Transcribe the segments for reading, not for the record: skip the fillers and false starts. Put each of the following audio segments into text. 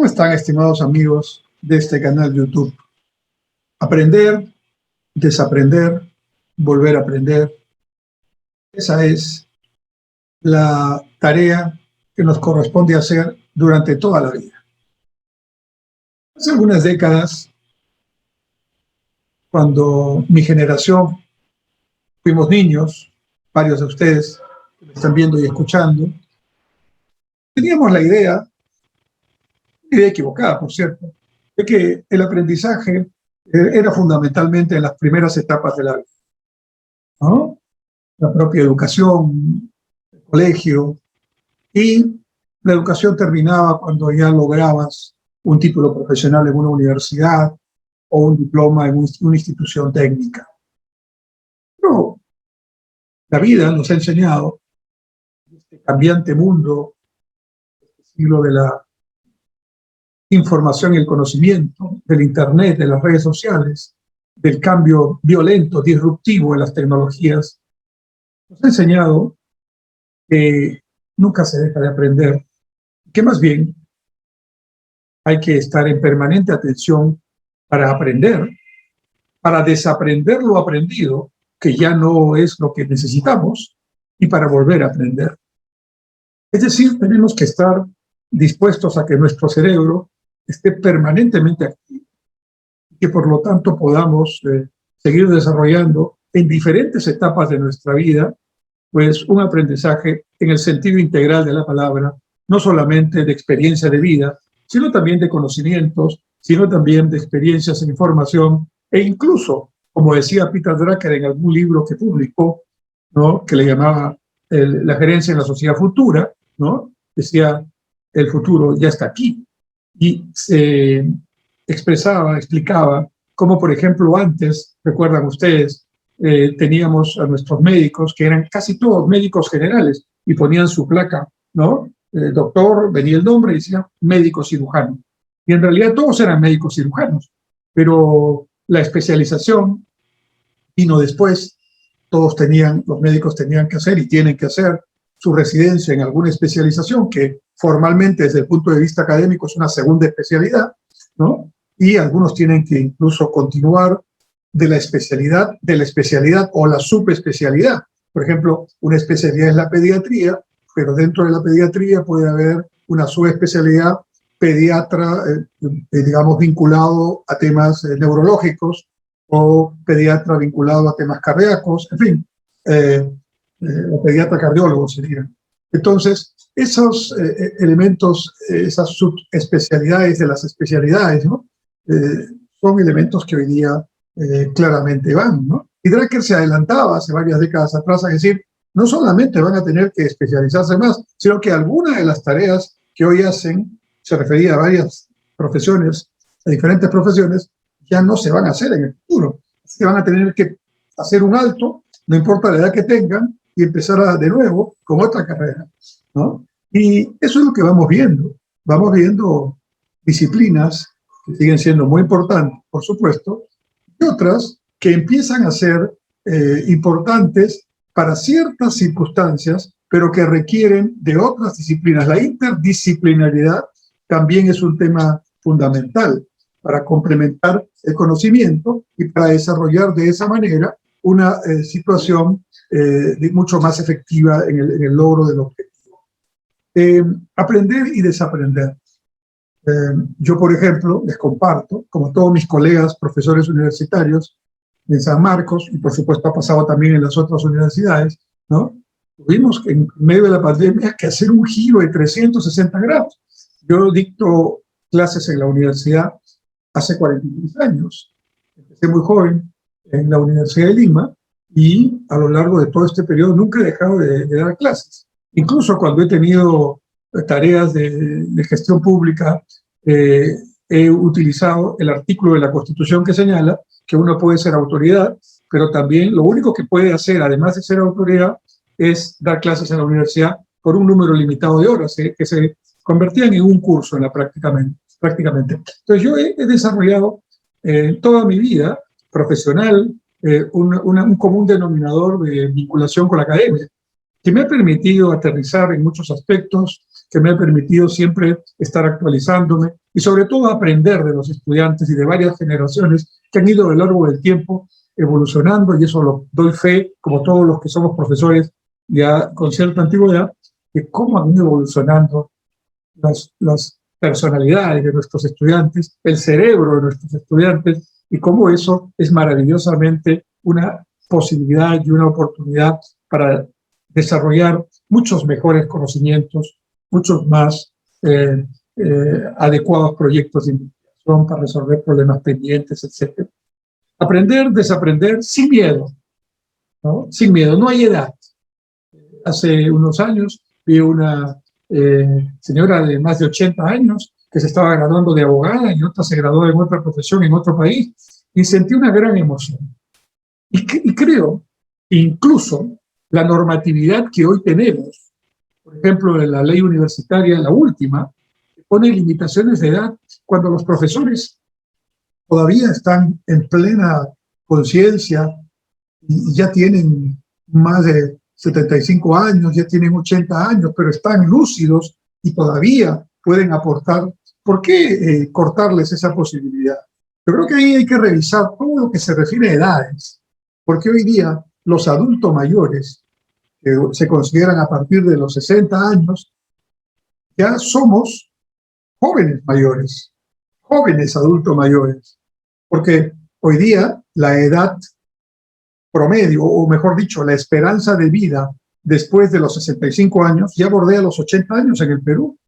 ¿Cómo están, estimados amigos de este canal YouTube? Aprender, desaprender, volver a aprender. Esa es la tarea que nos corresponde hacer durante toda la vida. Hace algunas décadas, cuando mi generación fuimos niños, varios de ustedes que me están viendo y escuchando, teníamos la idea equivocada, por cierto, de que el aprendizaje era fundamentalmente en las primeras etapas de la vida, ¿no? La propia educación, el colegio, y la educación terminaba cuando ya lograbas un título profesional en una universidad o un diploma en una institución técnica. Pero la vida nos ha enseñado, este cambiante mundo, este siglo de la información y el conocimiento, del Internet, de las redes sociales, del cambio violento, disruptivo en las tecnologías, nos ha enseñado que nunca se deja de aprender, que más bien hay que estar en permanente atención para aprender, para desaprender lo aprendido, que ya no es lo que necesitamos, y para volver a aprender. Es decir, tenemos que estar dispuestos a que nuestro cerebro esté permanentemente activo, y que por lo tanto podamos seguir desarrollando en diferentes etapas de nuestra vida, pues un aprendizaje en el sentido integral de la palabra, no solamente de experiencia de vida, sino también de conocimientos, sino también de experiencias en información, e incluso, como decía Peter Drucker en algún libro que publicó, ¿no?, que le llamaba La gerencia en la sociedad futura, ¿no?, decía, el futuro ya está aquí, y se explicaba cómo, por ejemplo, antes, recuerdan ustedes, teníamos a nuestros médicos, que eran casi todos médicos generales, y ponían su placa, ¿no? Doctor, venía el nombre y decía médico cirujano. Y en realidad todos eran médicos cirujanos, pero la especialización vino después. Los médicos tenían que hacer y tienen que hacer su residencia en alguna especialización, que formalmente desde el punto de vista académico es una segunda especialidad, ¿no? Y algunos tienen que incluso continuar de la especialidad o la subespecialidad. Por ejemplo, una especialidad es la pediatría, pero dentro de la pediatría puede haber una subespecialidad pediatra, digamos, vinculado a temas neurológicos, o pediatra vinculado a temas cardíacos, en fin, o pediatra cardiólogo sería. Entonces, esos elementos, esas subespecialidades de las especialidades, ¿no?, son elementos que hoy día claramente van, ¿no? Y Drucker se adelantaba hace varias décadas atrás a decir, no solamente van a tener que especializarse más, sino que algunas de las tareas que hoy hacen, se refería a varias profesiones, a diferentes profesiones, ya no se van a hacer en el futuro. Se van a tener que hacer un alto, no importa la edad que tengan, y empezar de nuevo con otra carrera, ¿no? Y eso es lo que vamos viendo. Vamos viendo disciplinas que siguen siendo muy importantes, por supuesto, y otras que empiezan a ser importantes para ciertas circunstancias, pero que requieren de otras disciplinas. La interdisciplinaridad también es un tema fundamental para complementar el conocimiento y para desarrollar de esa manera una situación mucho más efectiva en el logro del objetivo. Aprender y desaprender. Yo, por ejemplo, les comparto, como todos mis colegas profesores universitarios en San Marcos, y por supuesto ha pasado también en las otras universidades, ¿no?, tuvimos en medio de la pandemia que hacer un giro de 360 grados. Yo dicto clases en la universidad hace 43 años. Empecé muy joven en la Universidad de Lima y a lo largo de todo este periodo nunca he dejado de dar clases. Incluso cuando he tenido tareas de gestión pública, he utilizado el artículo de la Constitución que señala que uno puede ser autoridad, pero también lo único que puede hacer, además de ser autoridad, es dar clases en la universidad por un número limitado de horas, que se convertían en un curso prácticamente. Entonces yo he desarrollado toda mi vida profesional un común denominador de vinculación con la academia, que me ha permitido aterrizar en muchos aspectos que me ha permitido siempre estar actualizándome y sobre todo aprender de los estudiantes y de varias generaciones que han ido a lo largo del tiempo evolucionando, y eso lo doy fe, como todos los que somos profesores ya con cierta antigüedad, de cómo han ido evolucionando las personalidades de nuestros estudiantes, el cerebro de nuestros estudiantes, y cómo eso es maravillosamente una posibilidad y una oportunidad para desarrollar muchos mejores conocimientos, muchos más adecuados proyectos de investigación para resolver problemas pendientes, etc. Aprender, desaprender sin miedo, ¿no? Sin miedo, no hay edad. Hace unos años vi una señora de más de 80 años que se estaba graduando de abogada y otra se graduó en otra profesión en otro país, y sentí una gran emoción. Y creo que incluso la normatividad que hoy tenemos, por ejemplo, en la ley universitaria, la última, pone limitaciones de edad cuando los profesores todavía están en plena conciencia y ya tienen más de 75 años, ya tienen 80 años, pero están lúcidos y todavía pueden aportar. ¿Por qué cortarles esa posibilidad? Yo creo que ahí hay que revisar todo lo que se refiere a edades, porque hoy día los adultos mayores, que se consideran a partir de los 60 años, ya somos jóvenes mayores, jóvenes adultos mayores, porque hoy día la edad promedio, o mejor dicho, la esperanza de vida después de los 65 años ya bordea los 80 años en el Perú,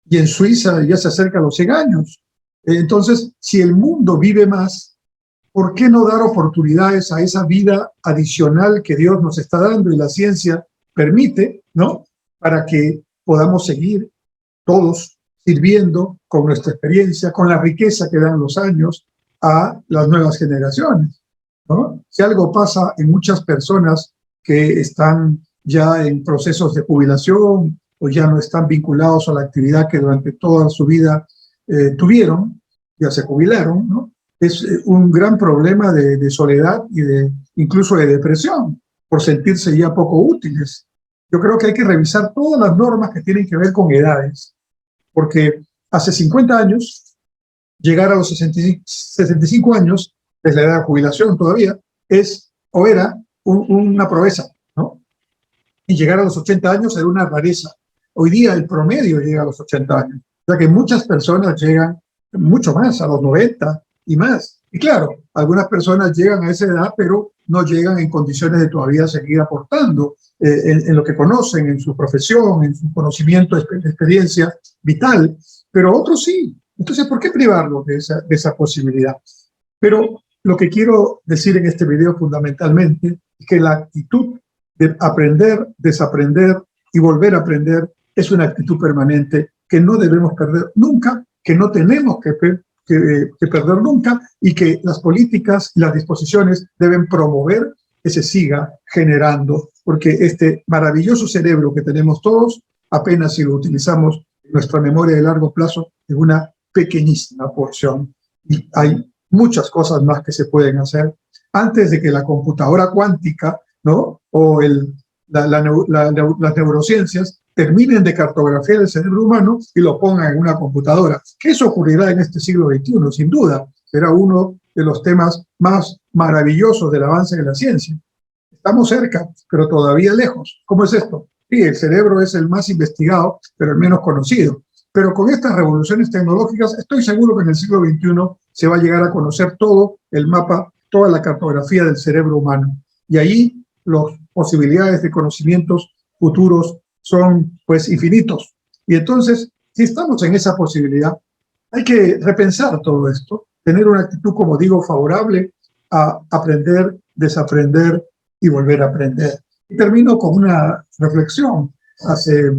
y en Suiza ya se acerca a los 100 años. Entonces, si el mundo vive más, ¿por qué no dar oportunidades a esa vida adicional que Dios nos está dando y la ciencia permite, ¿no? Para que podamos seguir todos sirviendo con nuestra experiencia, con la riqueza que dan los años a las nuevas generaciones, ¿no? Si algo pasa en muchas personas que están ya en procesos de jubilación o ya no están vinculados a la actividad que durante toda su vida tuvieron, ya se jubilaron, ¿no? Es un gran problema de soledad y incluso de depresión, por sentirse ya poco útiles. Yo creo que hay que revisar todas las normas que tienen que ver con edades, porque hace 50 años, llegar a los 65 años, es la edad de jubilación todavía, era una proeza, ¿no? Y llegar a los 80 años era una rareza. Hoy día el promedio llega a los 80 años. O sea que muchas personas llegan mucho más, a los 90 y más. Y claro, algunas personas llegan a esa edad, pero no llegan en condiciones de todavía seguir aportando en lo que conocen, en su profesión, en su conocimiento, experiencia vital, pero otros sí. Entonces, ¿por qué privarlos de esa posibilidad? Pero lo que quiero decir en este video fundamentalmente es que la actitud de aprender, desaprender y volver a aprender es una actitud permanente que no debemos perder nunca, que no tenemos que perder nunca, y que las políticas y las disposiciones deben promover que se siga generando, porque este maravilloso cerebro que tenemos todos, apenas si lo utilizamos en nuestra memoria de largo plazo, es una pequeñísima porción. Y hay muchas cosas más que se pueden hacer antes de que la computadora cuántica, ¿no? O las neurociencias terminen de cartografiar el cerebro humano y lo pongan en una computadora. Que eso ocurrirá en este siglo XXI, sin duda. Será uno de los temas más maravillosos del avance de la ciencia. Estamos cerca, pero todavía lejos. ¿Cómo es esto? Sí, el cerebro es el más investigado, pero el menos conocido. Pero con estas revoluciones tecnológicas, estoy seguro que en el siglo XXI se va a llegar a conocer todo el mapa, toda la cartografía del cerebro humano. Y ahí las posibilidades de conocimientos futuros son pues infinitos. Y entonces, si estamos en esa posibilidad, hay que repensar todo esto, tener una actitud, como digo, favorable a aprender, desaprender y volver a aprender. Y termino con una reflexión. Hace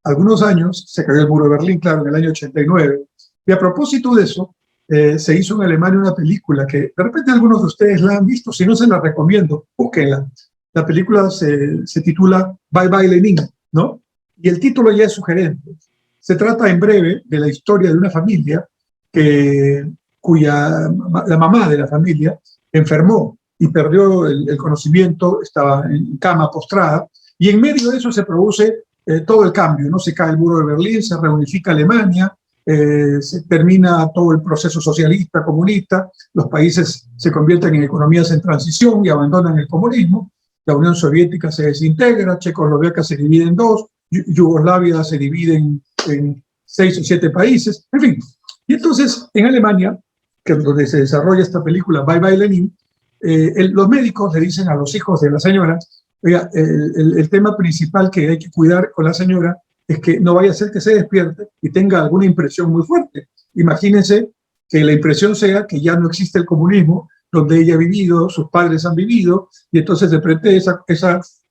algunos años se cayó el muro de Berlín, claro, en el año 89. Y a propósito de eso, se hizo en Alemania una película que de repente algunos de ustedes la han visto, si no se la recomiendo, búsquenla. La película se titula Bye Bye Lenin, ¿no? Y el título ya es sugerente. Se trata en breve de la historia de una familia la mamá de la familia enfermó y perdió el conocimiento, estaba en cama postrada, y en medio de eso se produce todo el cambio, ¿no? Se cae el muro de Berlín, se reunifica Alemania, se termina todo el proceso socialista, comunista, los países se convierten en economías en transición y abandonan el comunismo, la Unión Soviética se desintegra, Checoslovaquia se divide en dos, Yugoslavia se divide en 6 o 7 países, en fin. Y entonces, en Alemania, que es donde se desarrolla esta película, Bye Bye Lenin, los médicos le dicen a los hijos de la señora, oiga, el tema principal que hay que cuidar con la señora es que no vaya a ser que se despierte y tenga alguna impresión muy fuerte. Imagínense que la impresión sea que ya no existe el comunismo, donde ella ha vivido, sus padres han vivido, y entonces de repente esa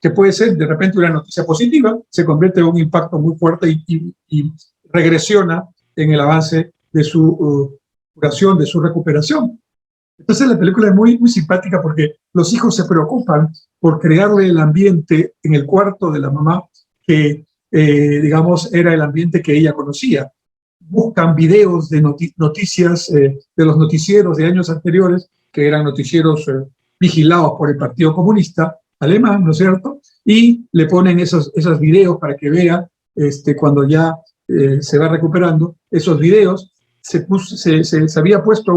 que puede ser de repente una noticia positiva, se convierte en un impacto muy fuerte y regresiona en el avance de su curación, de su recuperación. Entonces la película es muy, muy simpática porque los hijos se preocupan por crearle el ambiente en el cuarto de la mamá que, digamos, era el ambiente que ella conocía. Buscan videos de noticias de los noticieros de años anteriores, que eran noticieros vigilados por el Partido Comunista Alemán, ¿no es cierto? Y le ponen esos videos para que vea cuando ya se va recuperando esos videos. Se había puesto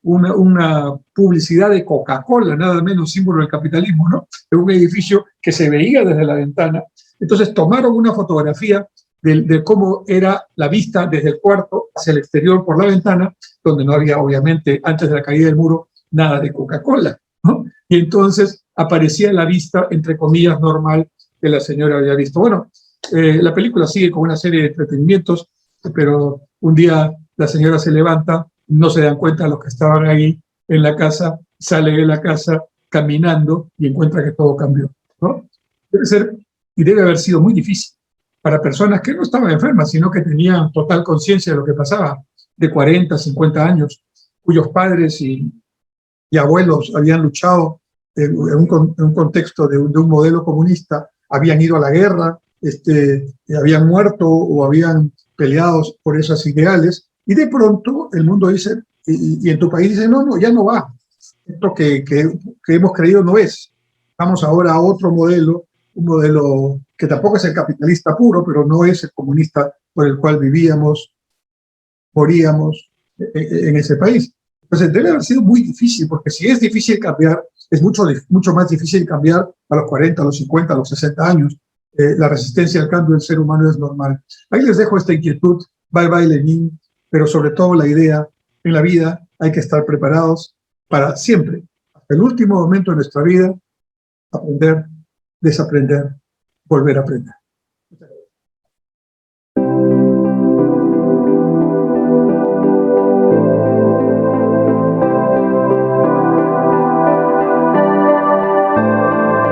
una publicidad de Coca-Cola, nada menos símbolo del capitalismo, ¿no? En un edificio que se veía desde la ventana. Entonces tomaron una fotografía de cómo era la vista desde el cuarto hacia el exterior por la ventana, donde no había, obviamente, antes de la caída del muro, nada de Coca-Cola, ¿no? Y entonces aparecía la vista, entre comillas, normal que la señora había visto. Bueno, la película sigue con una serie de entretenimientos, pero un día la señora se levanta, no se dan cuenta los que estaban ahí en la casa, sale de la casa caminando y encuentra que todo cambió, ¿no? Debe ser y debe haber sido muy difícil para personas que no estaban enfermas, sino que tenían total conciencia de lo que pasaba, de 40, 50 años, cuyos padres y abuelos habían luchado en un contexto de un modelo comunista, habían ido a la guerra, habían muerto o habían peleado por esos ideales, y de pronto el mundo dice, y en tu país dice, no, ya no va, esto que hemos creído no es, vamos ahora a otro modelo, un modelo que tampoco es el capitalista puro, pero no es el comunista por el cual vivíamos, moríamos en ese país. Entonces debe haber sido muy difícil, porque si es difícil cambiar, es mucho más difícil cambiar a los 40, a los 50, a los 60 años. La resistencia al cambio del ser humano es normal. Ahí les dejo esta inquietud, bye bye Lenin, pero sobre todo la idea, en la vida hay que estar preparados para siempre, hasta el último momento de nuestra vida, aprender, desaprender, volver a aprender.